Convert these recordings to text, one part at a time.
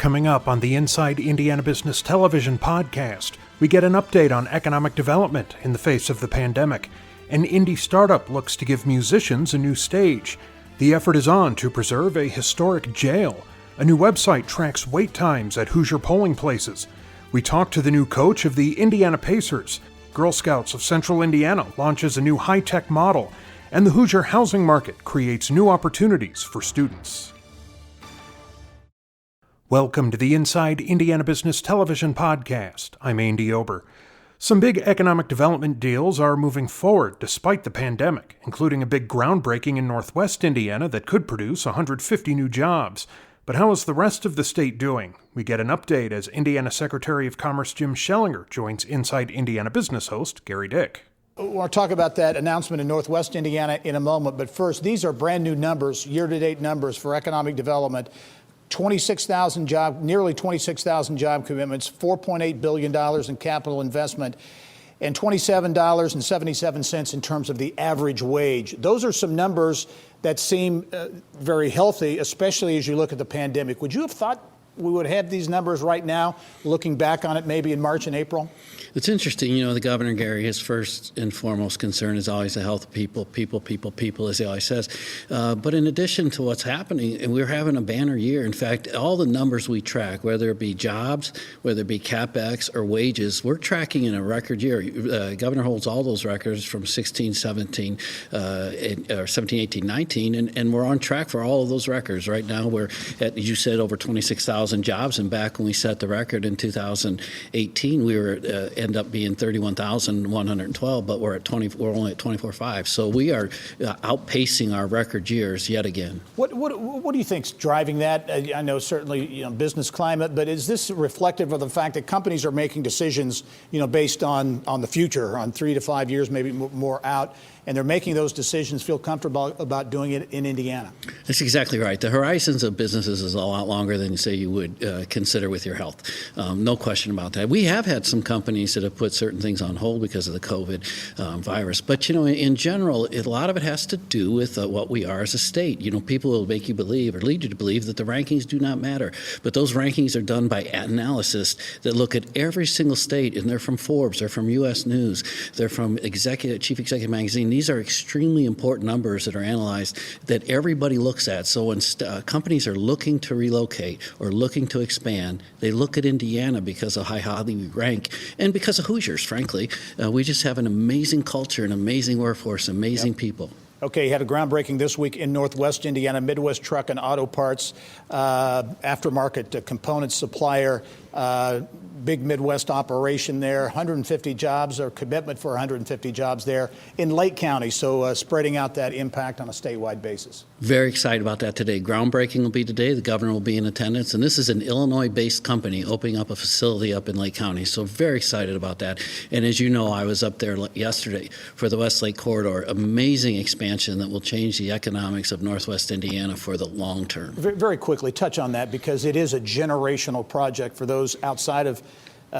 Coming up on the Inside Indiana Business Television podcast, we get an update on economic development in the face of the pandemic. An indie startup looks to give musicians a new stage. The effort is on to preserve a historic jail. A new website tracks wait times at Hoosier polling places. We talk to the new coach of the Indiana Pacers. Girl Scouts of Central Indiana launches a new high-tech model. And the Hoosier housing market creates new opportunities for students. Welcome to the Inside Indiana Business Television podcast. I'm Andy Ober. Some big economic development deals are moving forward despite the pandemic, including a big groundbreaking in Northwest Indiana that could produce 150 new jobs. But how is the rest of the state doing? We get an update as Indiana Secretary of Commerce Jim Schellinger joins Inside Indiana Business host Gary Dick. We'll talk about that announcement in Northwest Indiana in a moment, but first, these are brand new numbers, year-to-date numbers for economic development. 26,000 nearly 26,000 job commitments, $4.8 billion in capital investment, and $27.77 in terms of the average wage. Those are some numbers that seem very healthy, especially as you look at the pandemic. Would you have thought we would have these numbers right now, looking back on it maybe in March and April? It's interesting, the governor, Gary, his first and foremost concern is always the health of people, as he always says. But in addition to what's happening, and we're having a banner year. In fact, all the numbers we track, whether it be jobs, whether it be CapEx or wages, we're tracking in a record year. Governor holds all those records from 16, 17, or 17, 18, 19, and we're on track for all of those records. Right now, we're at, as you said, over 26,000 jobs, and back when we set the record in 2018, we were end up being 31,112, but we're only at 24.5. So we are outpacing our record years yet again. What do you think's driving that? I know certainly business climate, but is this reflective of the fact that companies are making decisions based on the future, on 3 to 5 years, maybe more out? And they're making those decisions, feel comfortable about doing it in Indiana? That's exactly right. The horizons of businesses is a lot longer than, say, you would consider with your health. No question about that. We have had some companies that have put certain things on hold because of the COVID virus. But, in general, a lot of it has to do with what we are as a state. People will make you believe or lead you to believe that the rankings do not matter. But those rankings are done by analysts that look at every single state, and they're from Forbes, they're from U.S. News, they're from Chief Executive Magazine. These are extremely important numbers that are analyzed that everybody looks at. So when companies are looking to relocate or looking to expand, they look at Indiana because of how highly we rank and because of Hoosiers, frankly. We just have an amazing culture, an amazing workforce, amazing people. Okay, you had a groundbreaking this week in Northwest Indiana, Midwest Truck and Auto Parts, aftermarket components supplier, big Midwest operation there, 150 jobs or commitment for 150 jobs there in Lake County. So spreading out that impact on a statewide basis. Very excited about that today. Groundbreaking will be today. The governor will be in attendance. And this is an Illinois-based company opening up a facility up in Lake County. So very excited about that. And as you know, I was up there yesterday for the Westlake Corridor. Amazing expansion that will change the economics of Northwest Indiana for the long term. Very quickly, touch on that because it is a generational project for those outside of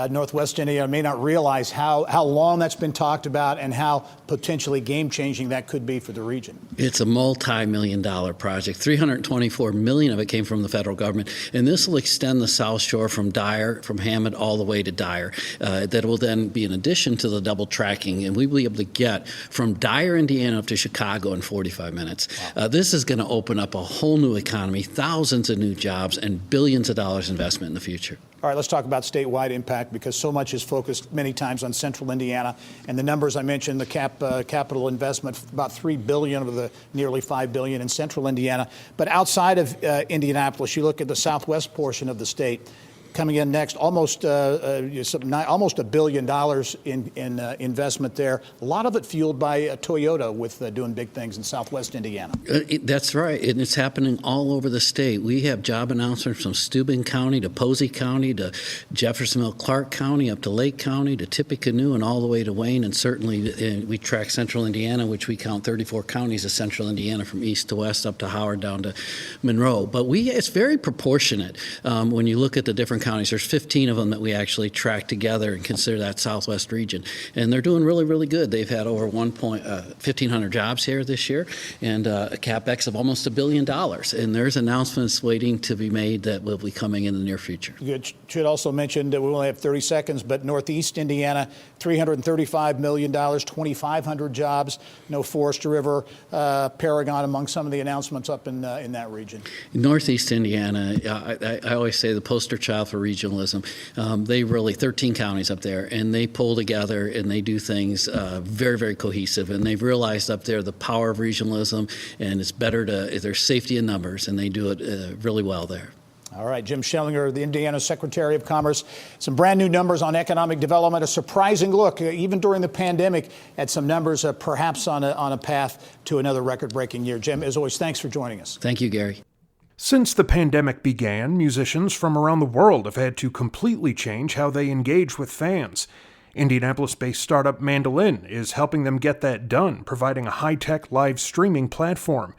Northwest Indiana may not realize how long that's been talked about and how potentially game-changing that could be for the region. It's a multi-million-dollar project. $324 million of it came from the federal government, and this will extend the South Shore from Dyer, from Hammond, all the way to Dyer. That will then be in addition to the double tracking, and we will be able to get from Dyer, Indiana, up to Chicago in 45 minutes. Wow. This is going to open up a whole new economy, thousands of new jobs, and billions of dollars investment in the future. All right, let's talk about statewide impact because so much is focused many times on Central Indiana. And the numbers I mentioned, the capital investment, about $3 billion of the nearly $5 billion in Central Indiana. But outside of Indianapolis, you look at the southwest portion of the state. Coming in next, almost $1 billion in investment there. A lot of it fueled by Toyota with doing big things in Southwest Indiana. That's right, and it's happening all over the state. We have job announcements from Steuben County to Posey County to Jeffersonville, Clark County, up to Lake County to Tippecanoe, and all the way to Wayne. And certainly we track Central Indiana, which we count 34 counties of Central Indiana from east to west, up to Howard, down to Monroe. But it's very proportionate when you look at the different counties. There's 15 of them that we actually track together and consider that Southwest region. And they're doing really, really good. They've had over 1,500 jobs here this year and a CapEx of almost $1 billion. And there's announcements waiting to be made that will be coming in the near future. Good. Should also mention that we only have 30 seconds, but Northeast Indiana, $335 million, 2,500 jobs, no Forest River, Paragon among some of the announcements up in that region. Northeast Indiana, I always say the poster child for regionalism. They really, 13 counties up there, and they pull together and they do things very, very cohesive. And they've realized up there the power of regionalism, and it's better there's safety in numbers, and they do it really well there. All right, Jim Schellinger, the Indiana Secretary of Commerce. Some brand new numbers on economic development. A surprising look, even during the pandemic, at some numbers perhaps on a path to another record-breaking year. Jim, as always, thanks for joining us. Thank you, Gary. Since the pandemic began, musicians from around the world have had to completely change how they engage with fans. Indianapolis-based startup Mandolin is helping them get that done, providing a high-tech live streaming platform.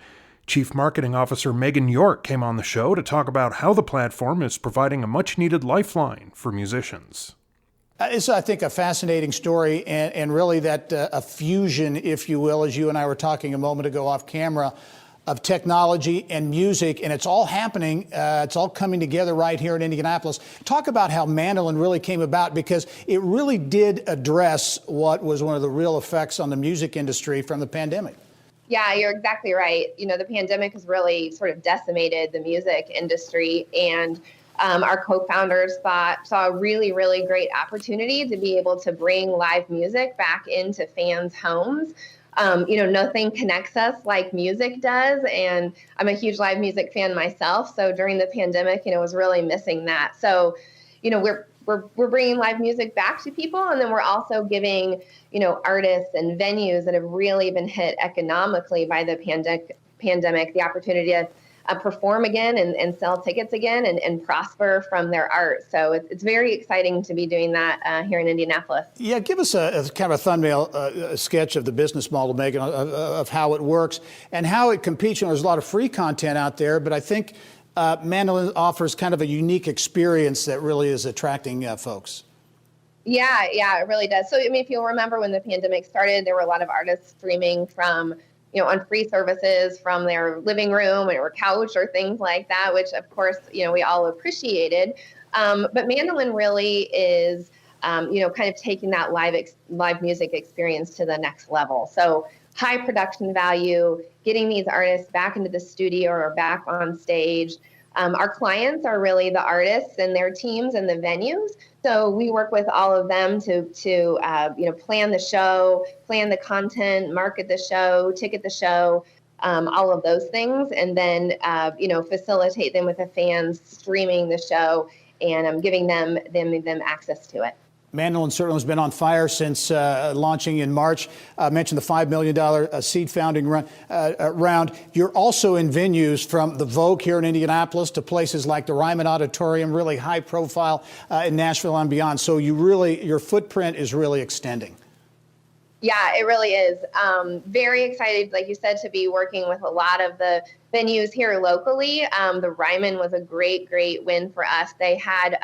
Chief Marketing Officer Megan York came on the show to talk about how the platform is providing a much-needed lifeline for musicians. It's, I think, a fascinating story and really that a fusion, if you will, as you and I were talking a moment ago off camera, of technology and music, and it's all happening, it's all coming together right here in Indianapolis. Talk about how Mandolin really came about, because it really did address what was one of the real effects on the music industry from the pandemic. Yeah, you're exactly right. You know, the pandemic has really sort of decimated the music industry, and our co-founders saw a really, really great opportunity to be able to bring live music back into fans' homes. Nothing connects us like music does, and I'm a huge live music fan myself. So during the pandemic, was really missing that. So, we're bringing live music back to people, and then we're also giving, artists and venues that have really been hit economically by the pandemic the opportunity to perform again and sell tickets again and prosper from their art. So it's very exciting to be doing that here in Indianapolis. Yeah, give us a kind of a thumbnail sketch of the business model, Megan, of how it works and how it competes. There's a lot of free content out there, but I think Mandolin offers kind of a unique experience that really is attracting folks. Yeah, it really does. So, if you'll remember when the pandemic started, there were a lot of artists streaming from on free services from their living room or couch or things like that, which of course, we all appreciated. But Mandolin really is, kind of taking that live music experience to the next level. So high production value, getting these artists back into the studio or back on stage. Our clients are really the artists and their teams and the venues. So we work with all of them to plan the show, plan the content, market the show, ticket the show, all of those things, and then facilitate them with the fans streaming the show and giving them access to it. Mandolin certainly has been on fire since launching in March. I mentioned the $5 million seed founding round. You're also in venues from the Vogue here in Indianapolis to places like the Ryman Auditorium, really high profile in Nashville and beyond. So your footprint is really extending. Yeah, it really is. Very excited, like you said, to be working with a lot of the venues here locally. The Ryman was a great win for us. They had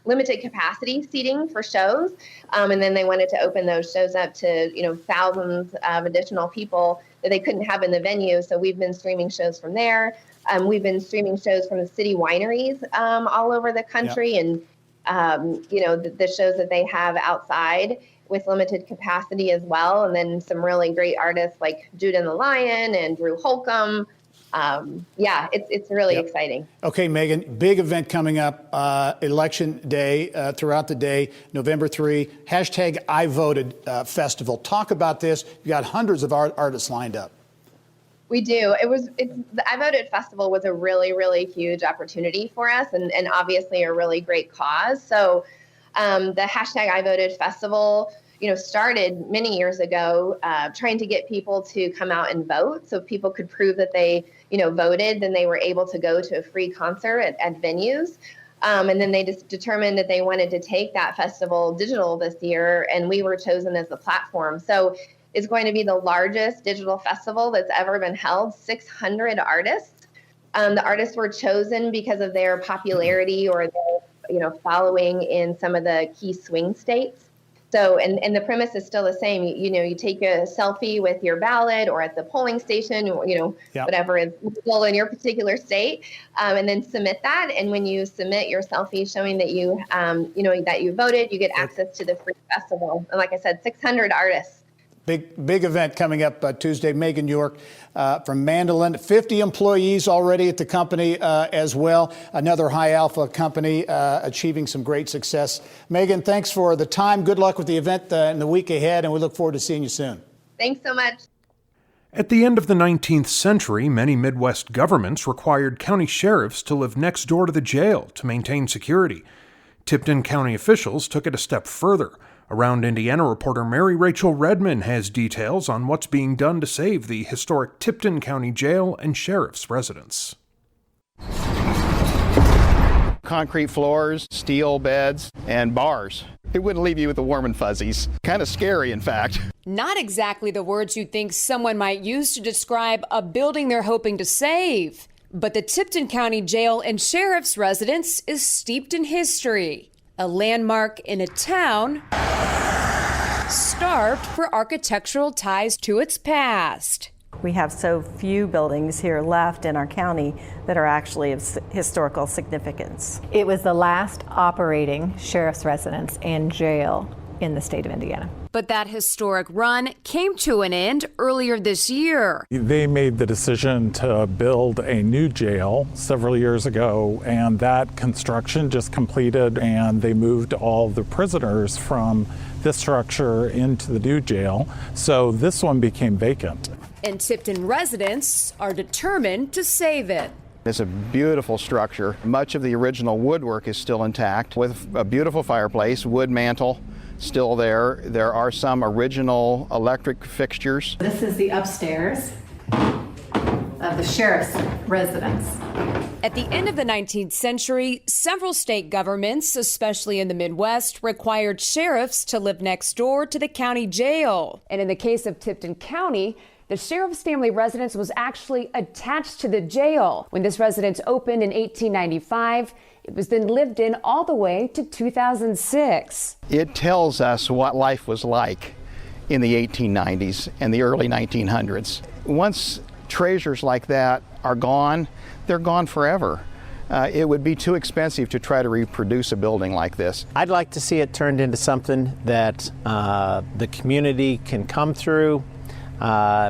limited capacity seating for shows, and then they wanted to open those shows up to thousands of additional people that they couldn't have in the venue. So we've been streaming shows from there. We've been streaming shows from the city wineries all over the country, yep. And the shows that they have outside with limited capacity as well. And then some really great artists like Jude and the Lion and Drew Holcomb. It's really yep. exciting. Okay, Megan, big event coming up, Election Day, throughout the day, November 3, #IVoted Festival. Talk about this. You've got hundreds of artists lined up. We do. The I Voted Festival was a really, really huge opportunity for us and obviously a really great cause. So the #I Voted Festival, started many years ago, trying to get people to come out and vote. So if people could prove that they, voted, then they were able to go to a free concert at venues. And then they just determined that they wanted to take that festival digital this year, and we were chosen as the platform. So it's going to be the largest digital festival that's ever been held, 600 artists. The artists were chosen because of their popularity or their following in some of the key swing states. So, and the premise is still the same. You take a selfie with your ballot or at the polling station, Yep. whatever is legal in your particular state, and then submit that. And when you submit your selfie showing that that you voted, you get access to the free festival. And like I said, 600 artists. Big event coming up Tuesday. Megan York from Mandolin. 50 employees already at the company as well. Another high alpha company achieving some great success. Megan, thanks for the time. Good luck with the event in the week ahead, and we look forward to seeing you soon. Thanks so much. At the end of the 19th century, many Midwest governments required county sheriffs to live next door to the jail to maintain security. Tipton County officials took it a step further. Around Indiana reporter Mary Rachel Redman has details on what's being done to save the historic Tipton County Jail and Sheriff's residence. Concrete floors, steel beds, and bars. It wouldn't leave you with the warm and fuzzies. Kind of scary, in fact. Not exactly the words you'd think someone might use to describe a building they're hoping to save. But the Tipton County Jail and Sheriff's residence is steeped in history. A landmark in a town starved for architectural ties to its past. We have so few buildings here left in our county that are actually of historical significance. It was the last operating sheriff's residence and jail in the state of Indiana. But that historic run came to an end earlier this year. They made the decision to build a new jail several years ago, and that construction just completed, and they moved all the prisoners from this structure into the new jail. So this one became vacant. And Tipton residents are determined to save it. It's a beautiful structure. Much of the original woodwork is still intact with a beautiful fireplace, wood mantel still there. There are some original electric fixtures. This is the upstairs of the sheriff's residence. At the end of the 19th century, several state governments, especially in the Midwest, required sheriffs to live next door to the county jail. And in the case of Tipton County, the sheriff's family residence was actually attached to the jail. When this residence opened in 1895, it was then lived in all the way to 2006. It tells us what life was like in the 1890s and the early 1900s. Once treasures like that are gone, they're gone forever. It would be too expensive to try to reproduce a building like this. I'd like to see it turned into something that the community can come through,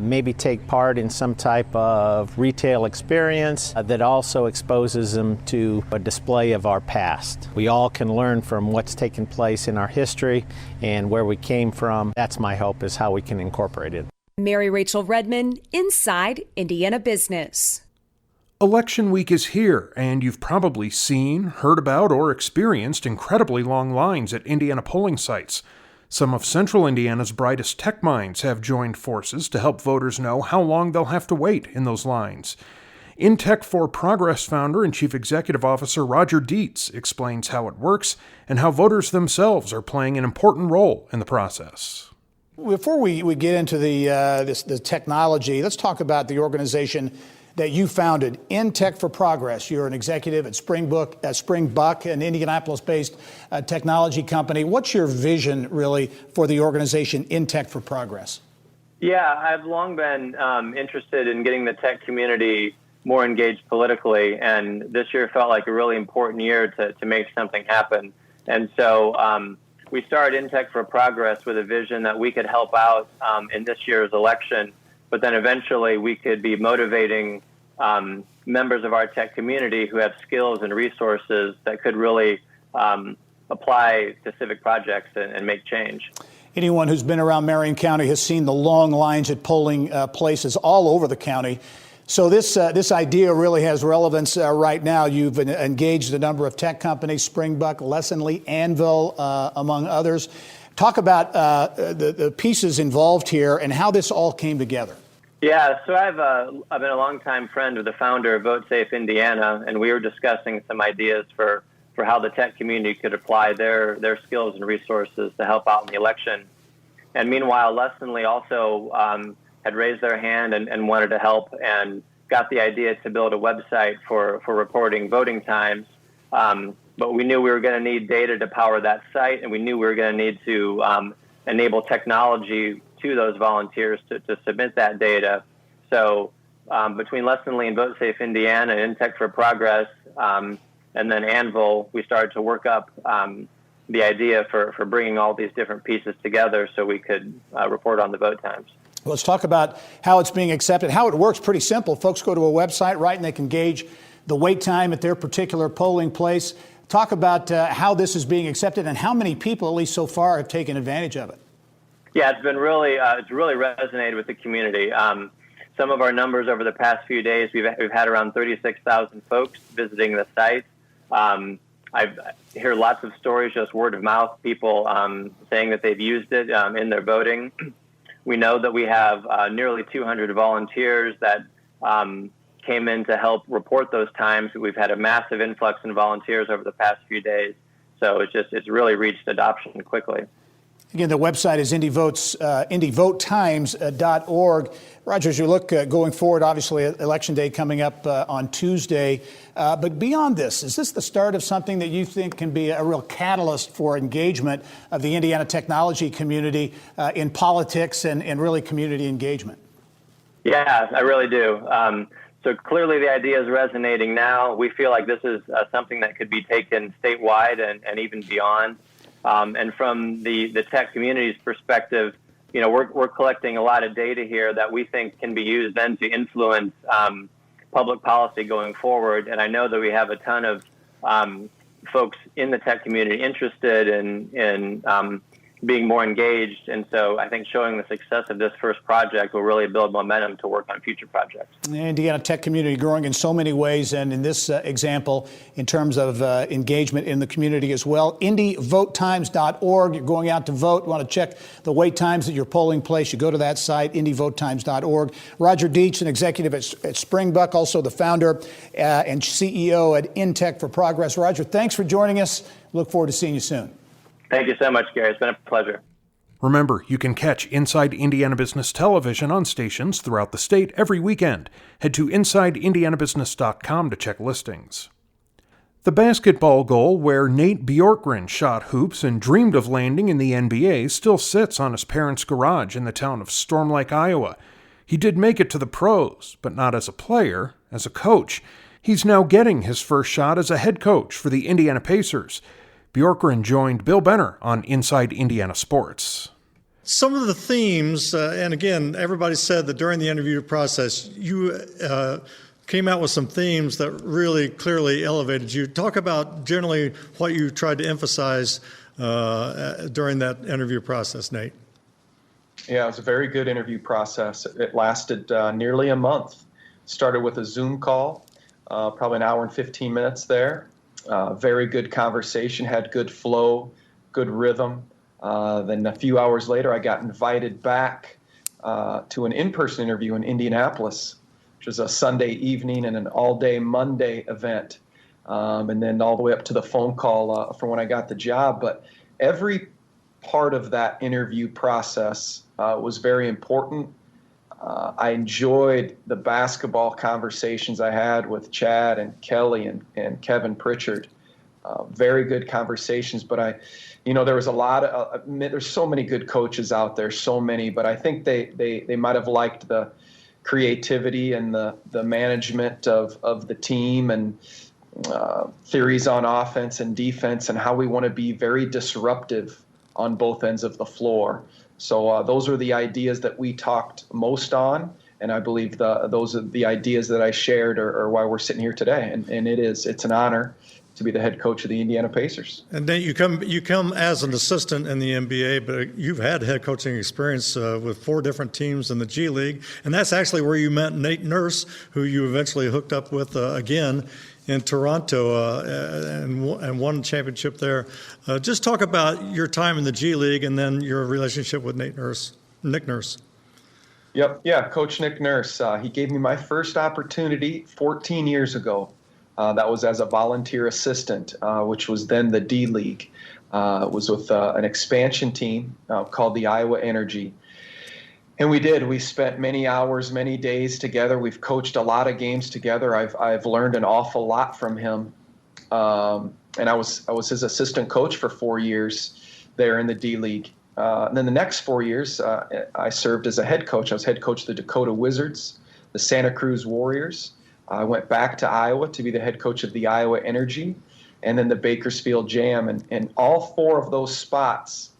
maybe take part in some type of retail experience that also exposes them to a display of our past. We all can learn from what's taken place in our history and where we came from. That's my hope, is how we can incorporate it. Mary Rachel Redman, Inside Indiana Business. Election week is here, and you've probably seen, heard about, or experienced incredibly long lines at Indiana polling sites. Some of Central Indiana's brightest tech minds have joined forces to help voters know how long they'll have to wait in those lines. InTech for Progress founder and Chief Executive Officer Roger Dietz explains how it works and how voters themselves are playing an important role in the process. Before we get into the technology, let's talk about the organization that you founded, InTech for Progress. You're an executive at Springbuck, an Indianapolis-based technology company. What's your vision, really, for the organization InTech for Progress? Yeah, I've long been interested in getting the tech community more engaged politically, and this year felt like a really important year to make something happen. And so we started InTech for Progress with a vision that we could help out in this year's election, but then eventually we could be motivating members of our tech community who have skills and resources that could really apply to civic projects and make change. Anyone who's been around Marion County has seen the long lines at polling places all over the county. So this idea really has relevance right now. You've engaged a number of tech companies, Springbuck, Lessonly, Anvil, among others. Talk about the pieces involved here and how this all came together. Yeah, so I've been a longtime friend of the founder of Vote Safe Indiana, and we were discussing some ideas for how the tech community could apply their skills and resources to help out in the election. And meanwhile, Lessonly also had raised their hand and wanted to help and got the idea to build a website for reporting voting times But we knew we were going to need data to power that site, and we knew we were going to need to enable technology to those volunteers to submit that data. So between Lesson Lee and VoteSafe Indiana and InTech for Progress, and then Anvil, we started to work up the idea for bringing all these different pieces together so we could report on the vote times. Let's talk about how it's being accepted. How it works, pretty simple. Folks go to a website, right, and they can gauge the wait time at their particular polling place. Talk about how this is being accepted and how many people, at least so far, have taken advantage of it. Yeah, it's been really resonated with the community. Some of our numbers over the past few days, we've had around 36,000 folks visiting the site. I hear lots of stories, just word of mouth, people saying that they've used it in their voting. We know that we have nearly 200 volunteers that came in to help report those times. We've had a massive influx in volunteers over the past few days. So it's really reached adoption quickly. Again, the website is IndyVoteTimes.org. Roger, as you look going forward, obviously Election Day coming up on Tuesday, but beyond this, is this the start of something that you think can be a real catalyst for engagement of the Indiana technology community in politics and really community engagement? Yeah, I really do. So clearly the idea is resonating now. We feel like this is something that could be taken statewide and even beyond. And from the tech community's perspective, we're collecting a lot of data here that we think can be used then to influence public policy going forward. And I know that we have a ton of folks in the tech community interested in being more engaged. And so I think showing the success of this first project will really build momentum to work on future projects. The Indiana tech community growing in so many ways, and in this example, in terms of engagement in the community as well. IndyVoteTimes.org. You're going out to vote. You want to check the wait times at your polling place. You go to that site, IndyVoteTimes.org. Roger Deitch, an executive at Springbuck, also the founder and CEO at InTech for Progress. Roger, thanks for joining us. Look forward to seeing you soon. Thank you so much, Gary. It's been a pleasure. Remember, you can catch Inside Indiana Business Television on stations throughout the state every weekend. Head to InsideIndianaBusiness.com to check listings. The basketball goal where Nate Bjorkgren shot hoops and dreamed of landing in the NBA still sits on his parents' garage in the town of Storm Lake, Iowa. He did make it to the pros, but not as a player, as a coach. He's now getting his first shot as a head coach for the Indiana Pacers. Bjorkgren joined Bill Benner on Inside Indiana Sports. Some of the themes, and again, everybody said that during the interview process, you came out with some themes that really clearly elevated you. Talk about generally what you tried to emphasize during that interview process, Nate. Yeah, it was a very good interview process. It lasted nearly a month. Started with a Zoom call, probably an hour and 15 minutes there. Very good conversation, had good flow, good rhythm. Then a few hours later, I got invited back to an in-person interview in Indianapolis, which was a Sunday evening and an all-day Monday event. And then all the way up to the phone call for when I got the job. But every part of that interview process was very important. I enjoyed the basketball conversations I had with Chad and Kelly and Kevin Pritchard. Very good conversations, but there was a lot of, there's so many good coaches out there, so many, but I think they might have liked the creativity and the management of the team and theories on offense and defense and how we want to be very disruptive on both ends of the floor. So those are the ideas that we talked most on, and I believe those are the ideas that I shared are why we're sitting here today. And it's an honor to be the head coach of the Indiana Pacers. And Nate, you come as an assistant in the NBA, but you've had head coaching experience with 4 different teams in the G League, and that's actually where you met Nate Nurse, who you eventually hooked up with again in Toronto and won a championship there. Just talk about your time in the G League and then your relationship with Nick Nurse. Yep, yeah, Coach Nick Nurse. He gave me my first opportunity 14 years ago. That was as a volunteer assistant, which was then the D League. It was with an expansion team called the Iowa Energy. And we spent many hours, many days together. We've coached a lot of games together. I've learned an awful lot from him. and I was his assistant coach for 4 years there in the D League. And then the next 4 years, I served as a head coach. I was head coach of the Dakota Wizards, the Santa Cruz Warriors. I went back to Iowa to be the head coach of the Iowa Energy, and then the Bakersfield Jam. And all four of those spots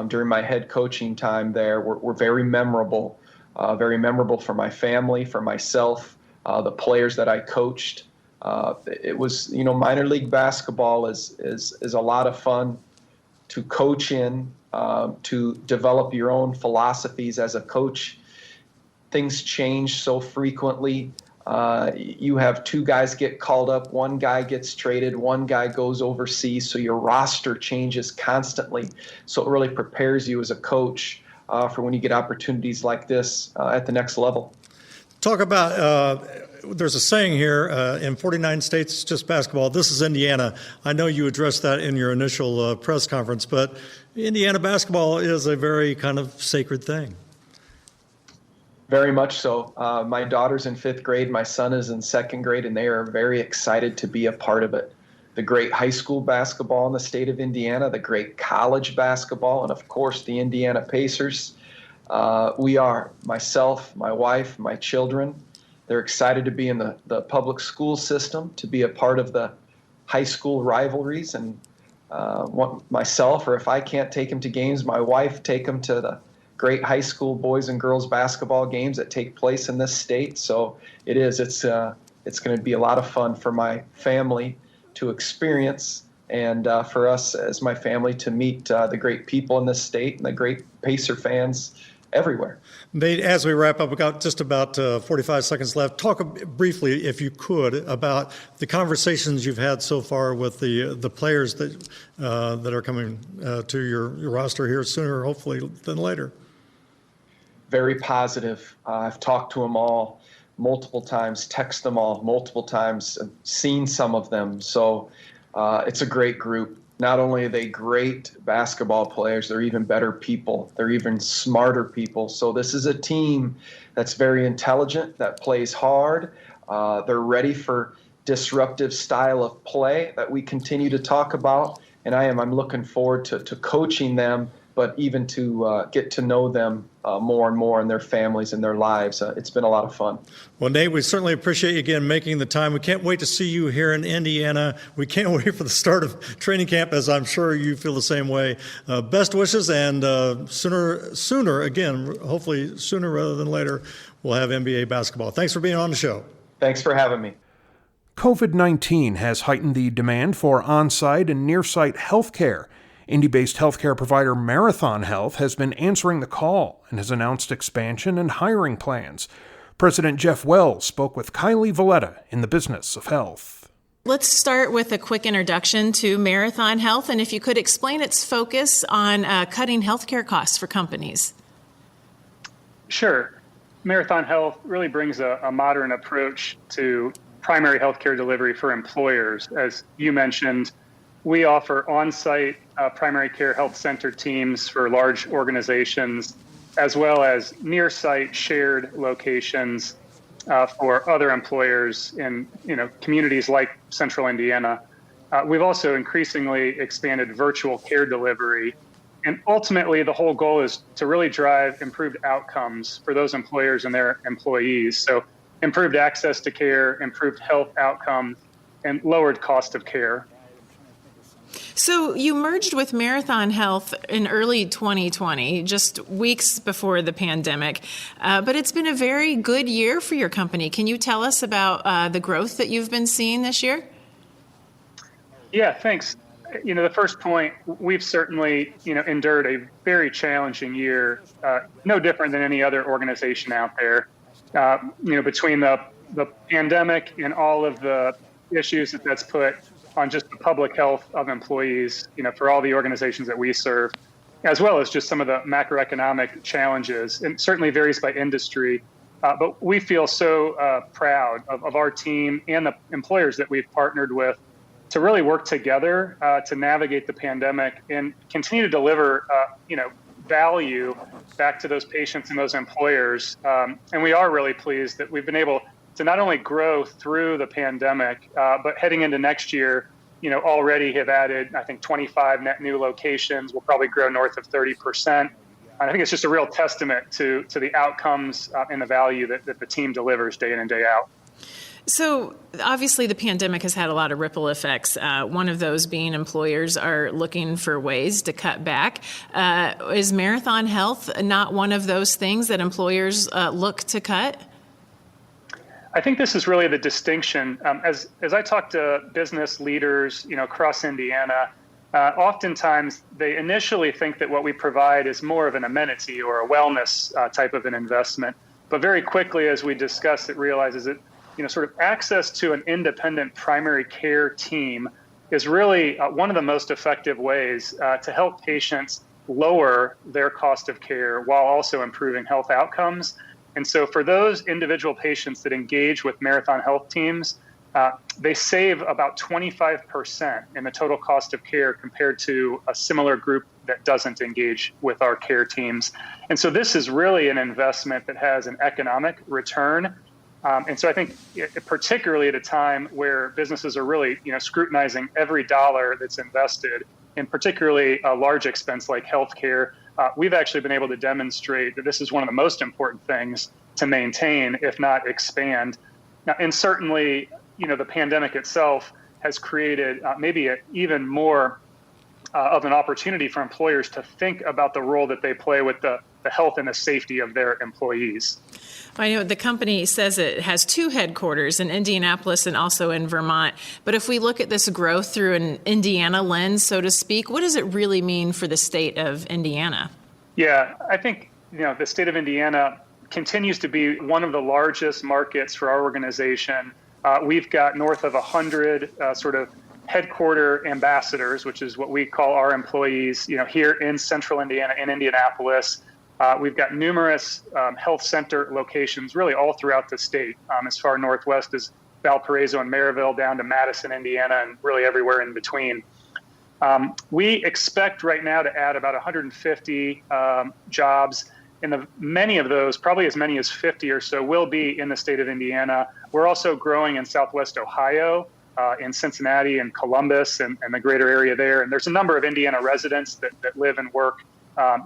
during my head coaching time there were very memorable for my family, for myself, the players that I coached. It was, minor league basketball is a lot of fun to coach in, to develop your own philosophies as a coach. Things change so frequently. You have two guys get called up, one guy gets traded, one guy goes overseas, so your roster changes constantly. So it really prepares you as a coach for when you get opportunities like this at the next level. Talk about, there's a saying here, in 49 states, it's just basketball. This is Indiana. I know you addressed that in your initial press conference, but Indiana basketball is a very kind of sacred thing. Very much so. My daughter's in 5th grade. My son is in 2nd grade, and they are very excited to be a part of it. The great high school basketball in the state of Indiana, the great college basketball, and of course the Indiana Pacers. We are, myself, my wife, my children, they're excited to be in the public school system, to be a part of the high school rivalries. And myself, or if I can't take them to games, my wife take them to the great high school boys and girls basketball games that take place in this state. So it's going to be a lot of fun for my family to experience, and for us as my family to meet the great people in this state and the great Pacer fans everywhere. Nate, as we wrap up, we've got just about 45 seconds left. Talk briefly, if you could, about the conversations you've had so far with the players that are coming to your roster here sooner, hopefully, than later. Very positive. I've talked to them all multiple times, text them all multiple times, seen some of them. So it's a great group. Not only are they great basketball players, they're even better people. They're even smarter people. So this is a team that's very intelligent, that plays hard. They're ready for disruptive style of play that we continue to talk about. And I'm looking forward to coaching them, but even to get to know them more and more, and their families and their lives. It's been a lot of fun. Well, Nate, we certainly appreciate you again making the time. We can't wait to see you here in Indiana. We can't wait for the start of training camp, as I'm sure you feel the same way. Best wishes, and sooner, again, hopefully sooner rather than later, we'll have NBA basketball. Thanks for being on the show. Thanks for having me. COVID-19 has heightened the demand for on-site and near-site health care. Indy-based healthcare provider Marathon Health has been answering the call and has announced expansion and hiring plans. President Jeff Wells spoke with Kylie Valletta in the Business of Health. Let's start with a quick introduction to Marathon Health, and if you could explain its focus on cutting healthcare costs for companies. Sure. Marathon Health really brings a modern approach to primary healthcare delivery for employers. As you mentioned, we offer on-site primary care health center teams for large organizations, as well as near-site shared locations for other employers in communities like Central Indiana. We've also increasingly expanded virtual care delivery. And ultimately, the whole goal is to really drive improved outcomes for those employers and their employees. So improved access to care, improved health outcomes, and lowered cost of care. So you merged with Marathon Health in early 2020, just weeks before the pandemic, but it's been a very good year for your company. Can you tell us about the growth that you've been seeing this year? Yeah, thanks. The first point, we've certainly, endured a very challenging year, no different than any other organization out there. Between the pandemic and all of the issues that's put on just the public health of employees, for all the organizations that we serve, as well as just some of the macroeconomic challenges. And certainly varies by industry. But we feel so proud of our team and the employers that we've partnered with to really work together to navigate the pandemic and continue to deliver, value back to those patients and those employers. And we are really pleased that we've been able to not only grow through the pandemic, but heading into next year, already have added, I think, 25 net new locations. We'll probably grow north of 30%. I think it's just a real testament to the outcomes and the value that the team delivers day in and day out. So obviously the pandemic has had a lot of ripple effects. One of those being employers are looking for ways to cut back. Is Marathon Health not one of those things that employers look to cut? I think this is really the distinction. As I talk to business leaders, across Indiana, oftentimes they initially think that what we provide is more of an amenity or a wellness type of an investment. But very quickly, as we discuss it, realizes that sort of access to an independent primary care team is really one of the most effective ways to help patients lower their cost of care while also improving health outcomes. And so for those individual patients that engage with Marathon Health teams, they save about 25% in the total cost of care compared to a similar group that doesn't engage with our care teams. And so this is really an investment that has an economic return. And so I think particularly at a time where businesses are really, scrutinizing every dollar that's invested, in particularly a large expense like healthcare, we've actually been able to demonstrate that this is one of the most important things to maintain, if not expand. Now, and certainly, the pandemic itself has created maybe even more of an opportunity for employers to think about the role that they play with the health and the safety of their employees. I know the company says it has 2 headquarters in Indianapolis and also in Vermont. But if we look at this growth through an Indiana lens, so to speak, what does it really mean for the state of Indiana? Yeah, I think, the state of Indiana continues to be one of the largest markets for our organization. We've got north of 100 sort of headquarter ambassadors, which is what we call our employees, here in central Indiana, in Indianapolis. We've got numerous health center locations really all throughout the state, as far northwest as Valparaiso and Maryville down to Madison, Indiana, and really everywhere in between. We expect right now to add about 150 jobs. Many of those, probably as many as 50 or so, will be in the state of Indiana. We're also growing in Southwest Ohio, in Cincinnati and Columbus and the greater area there. And there's a number of Indiana residents that live and work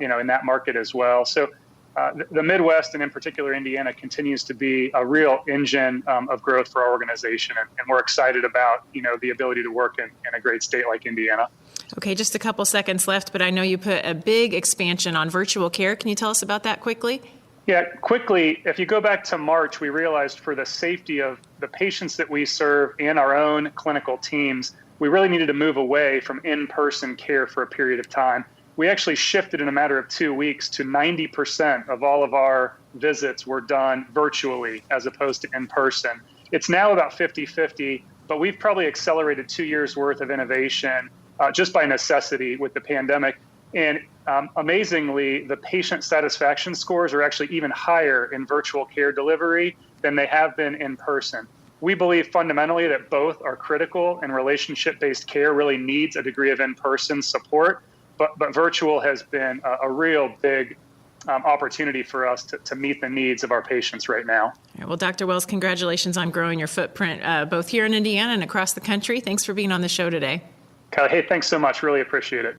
in that market as well. So the Midwest, and in particular Indiana, continues to be a real engine of growth for our organization. And we're excited about, the ability to work in a great state like Indiana. Okay, just a couple seconds left, but I know you put a big expansion on virtual care. Can you tell us about that quickly? Yeah, quickly, if you go back to March, we realized for the safety of the patients that we serve and our own clinical teams, we really needed to move away from in-person care for a period of time. We actually shifted in a matter of 2 weeks to 90% of all of our visits were done virtually as opposed to in person. It's now about 50-50, but we've probably accelerated 2 years worth of innovation just by necessity with the pandemic. And amazingly, the patient satisfaction scores are actually even higher in virtual care delivery than they have been in person. We believe fundamentally that both are critical, and relationship-based care really needs a degree of in-person support. But virtual has been a real big opportunity for us to meet the needs of our patients right now. Well, Dr. Wells, congratulations on growing your footprint both here in Indiana and across the country. Thanks for being on the show today. Hey, thanks so much. Really appreciate it.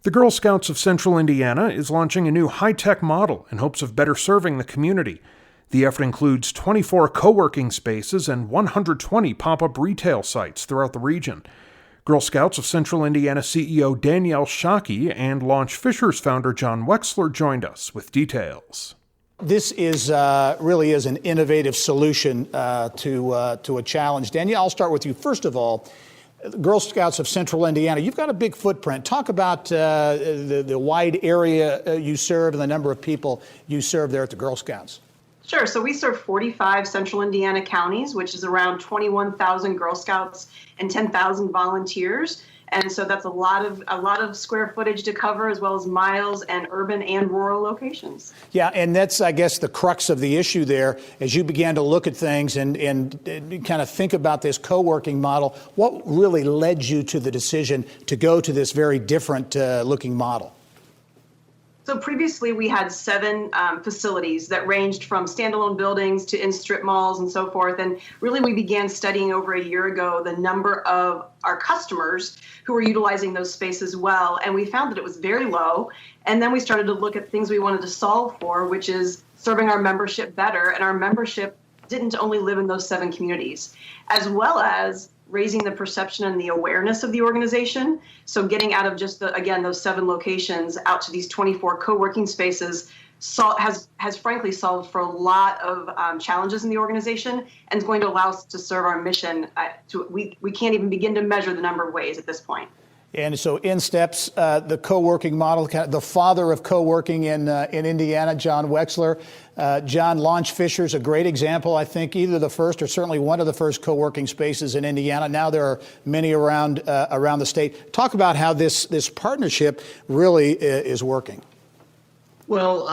The Girl Scouts of Central Indiana is launching a new high-tech model in hopes of better serving the community. The effort includes 24 co-working spaces and 120 pop-up retail sites throughout the region. Girl Scouts of Central Indiana CEO Danielle Shockey and Launch Fishers founder John Wexler joined us with details. This is really is an innovative solution to a challenge. Danielle, I'll start with you. First of all, Girl Scouts of Central Indiana, you've got a big footprint. Talk about the wide area you serve and the number of people you serve there at the Girl Scouts. Sure. So we serve 45 Central Indiana counties, which is around 21,000 Girl Scouts and 10,000 volunteers. And so that's a lot of square footage to cover, as well as miles and urban and rural locations. Yeah, and that's, I guess, the crux of the issue there. As you began to look at things and kind of think about this co-working model, what really led you to the decision to go to this very different looking model? So previously we had 7 facilities that ranged from standalone buildings to in strip malls and so forth. And really we began studying over a year ago the number of our customers who were utilizing those spaces well. And we found that it was very low. And then we started to look at things we wanted to solve for, which is serving our membership better. And our membership didn't only live in those 7 communities, as well as raising the perception and the awareness of the organization. So getting out of just those 7 locations out to these 24 co-working spaces has frankly solved for a lot of challenges in the organization and is going to allow us to serve our mission. We can't even begin to measure the number of ways at this point. And so in steps the co-working model, the father of co-working in Indiana, John Wexler. John, Launch Fisher is a great example, I think, either the first or certainly one of the first co-working spaces in Indiana. Now there are many around the state. Talk about how this partnership really is working. Well,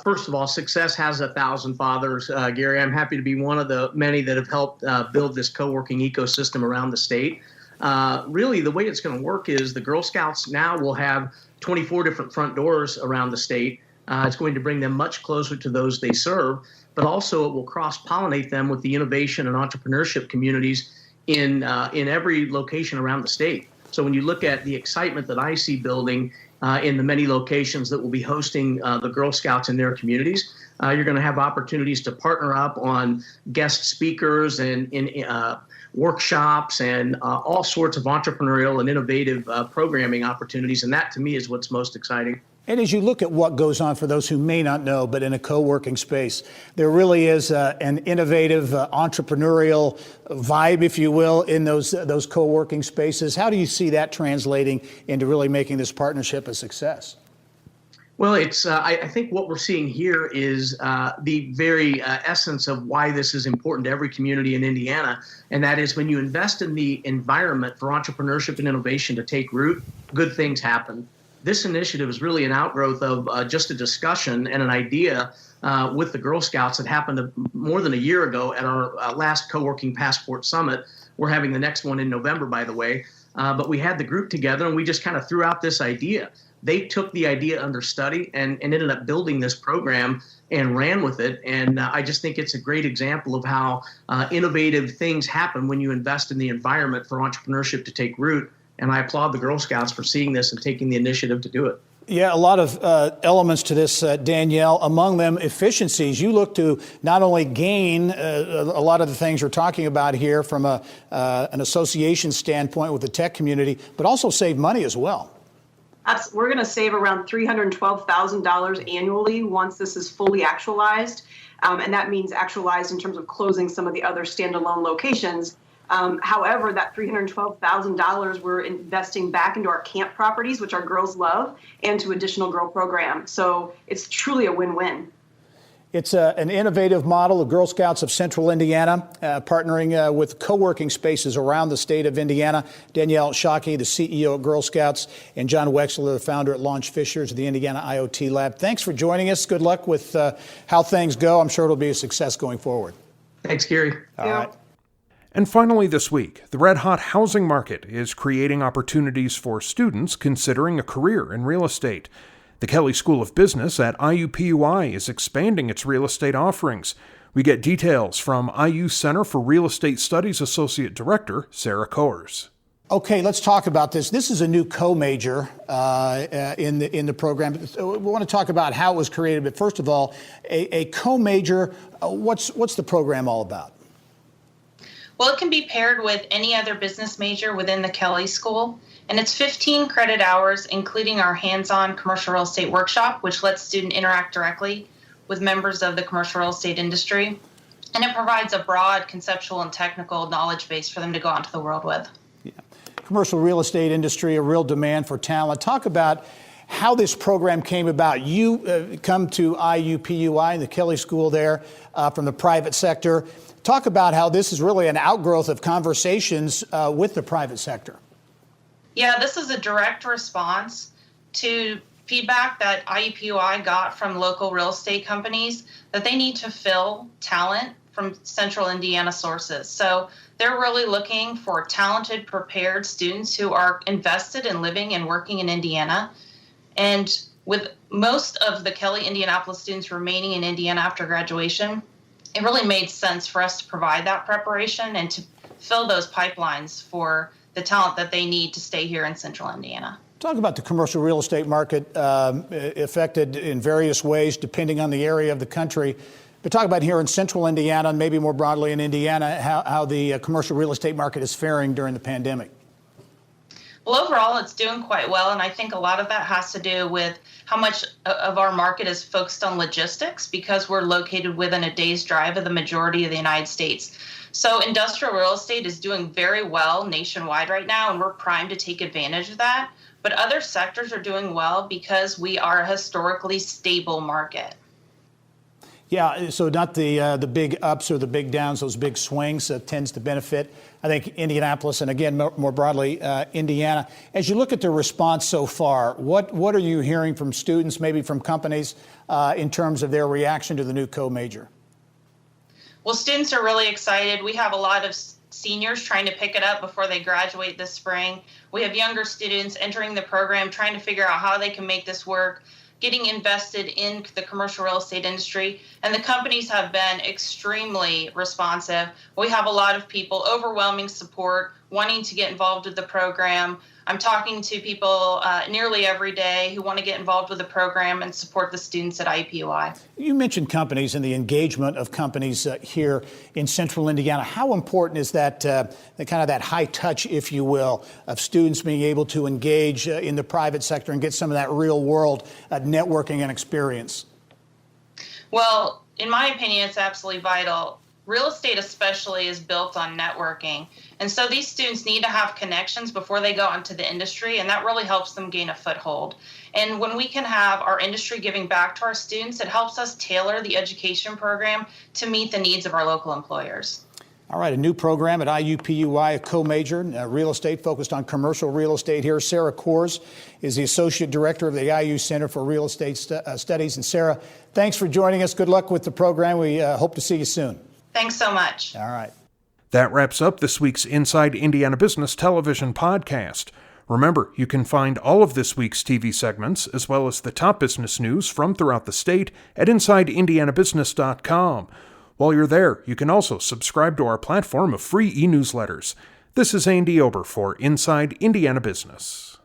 first of all, success has 1,000 fathers. Gary, I'm happy to be one of the many that have helped build this co-working ecosystem around the state. Really, the way it's going to work is the Girl Scouts now will have 24 different front doors around the state. It's going to bring them much closer to those they serve, but also it will cross-pollinate them with the innovation and entrepreneurship communities in every location around the state. So when you look at the excitement that I see building in the many locations that will be hosting the Girl Scouts in their communities, you're going to have opportunities to partner up on guest speakers and workshops and all sorts of entrepreneurial and innovative programming opportunities. And that, to me, is what's most exciting. And as you look at what goes on, for those who may not know, but in a co-working space, there really is an innovative entrepreneurial vibe, if you will, in those co-working spaces. How do you see that translating into really making this partnership a success? Well, it's I think what we're seeing here is the very essence of why this is important to every community in Indiana, and that is when you invest in the environment for entrepreneurship and innovation to take root, good things happen. This initiative is really an outgrowth of just a discussion and an idea with the Girl Scouts that happened more than a year ago at our last Co-working Passport Summit. We're having the next one in November, by the way. But we had the group together and we just kind of threw out this idea. They took the idea under study and ended up building this program and ran with it. And I just think it's a great example of how innovative things happen when you invest in the environment for entrepreneurship to take root. And I applaud the Girl Scouts for seeing this and taking the initiative to do it. Yeah, a lot of elements to this, Danielle. Among them, efficiencies. You look to not only gain a lot of the things you're talking about here from an association standpoint with the tech community, but also save money as well. We're going to save around $312,000 annually once this is fully actualized. And that means actualized in terms of closing some of the other standalone locations. However, that $312,000 we're investing back into our camp properties, which our girls love, and to additional girl programs. So it's truly a win-win. It's an innovative model of Girl Scouts of Central Indiana, partnering with co-working spaces around the state of Indiana. Danielle Shockey, the CEO of Girl Scouts, and John Wexler, the founder at Launch Fishers of the Indiana IoT Lab. Thanks for joining us. Good luck with how things go. I'm sure it'll be a success going forward. Thanks, Gary. All right. And finally this week, the red-hot housing market is creating opportunities for students considering a career in real estate. The Kelley School of Business at IUPUI is expanding its real estate offerings. We get details from IU Center for Real Estate Studies Associate Director Sarah Kohrs. Okay, let's talk about this. This is a new co-major in the program. We want to talk about how it was created, but first of all, a co-major, what's the program all about? Well, it can be paired with any other business major within the Kelley School, and it's 15 credit hours, including our hands-on commercial real estate workshop, which lets students interact directly with members of the commercial real estate industry, and it provides a broad conceptual and technical knowledge base for them to go out into the world with. Yeah. Commercial real estate industry, a real demand for talent. Talk about how this program came about. You come to IUPUI, the Kelley School there, from the private sector. Talk about how this is really an outgrowth of conversations with the private sector. Yeah, this is a direct response to feedback that IUPUI got from local real estate companies that they need to fill talent from central Indiana sources. So they're really looking for talented, prepared students who are invested in living and working in Indiana. And with most of the Kelly Indianapolis students remaining in Indiana after graduation, it really made sense for us to provide that preparation and to fill those pipelines for the talent that they need to stay here in Central Indiana. Talk about the commercial real estate market affected in various ways depending on the area of the country. But talk about here in Central Indiana and maybe more broadly in Indiana, how the commercial real estate market is faring during the pandemic. Well, overall, it's doing quite well, and I think a lot of that has to do with how much of our market is focused on logistics because we're located within a day's drive of the majority of the United States. So industrial real estate is doing very well nationwide right now, and we're primed to take advantage of that. But other sectors are doing well because we are a historically stable market. Yeah, so not the big ups or the big downs, those big swings tends to benefit, I think, Indianapolis and, again, more broadly, Indiana. As you look at the response so far, what are you hearing from students, maybe from companies, in terms of their reaction to the new co-major? Well, students are really excited. We have a lot of seniors trying to pick it up before they graduate this spring. We have younger students entering the program, trying to figure out how they can make this work, getting invested in the commercial real estate industry, and the companies have been extremely responsive. We have a lot of people, overwhelming support, wanting to get involved with the program. I'm talking to people nearly every day who want to get involved with the program and support the students at IUPUI. You mentioned companies and the engagement of companies here in Central Indiana. How important is that, the kind of that high touch, if you will, of students being able to engage in the private sector and get some of that real world networking and experience? Well, in my opinion, it's absolutely vital. Real estate especially is built on networking. And so these students need to have connections before they go into the industry, and that really helps them gain a foothold. And when we can have our industry giving back to our students, it helps us tailor the education program to meet the needs of our local employers. All right, a new program at IUPUI, a co-major, real estate, focused on commercial real estate here. Sarah Kors is the Associate Director of the IU Center for Real Estate Studies. And Sarah, thanks for joining us. Good luck with the program. We hope to see you soon. Thanks so much. All right. That wraps up this week's Inside Indiana Business television podcast. Remember, you can find all of this week's TV segments, as well as the top business news from throughout the state, at InsideIndianaBusiness.com. While you're there, you can also subscribe to our platform of free e-newsletters. This is Andy Ober for Inside Indiana Business.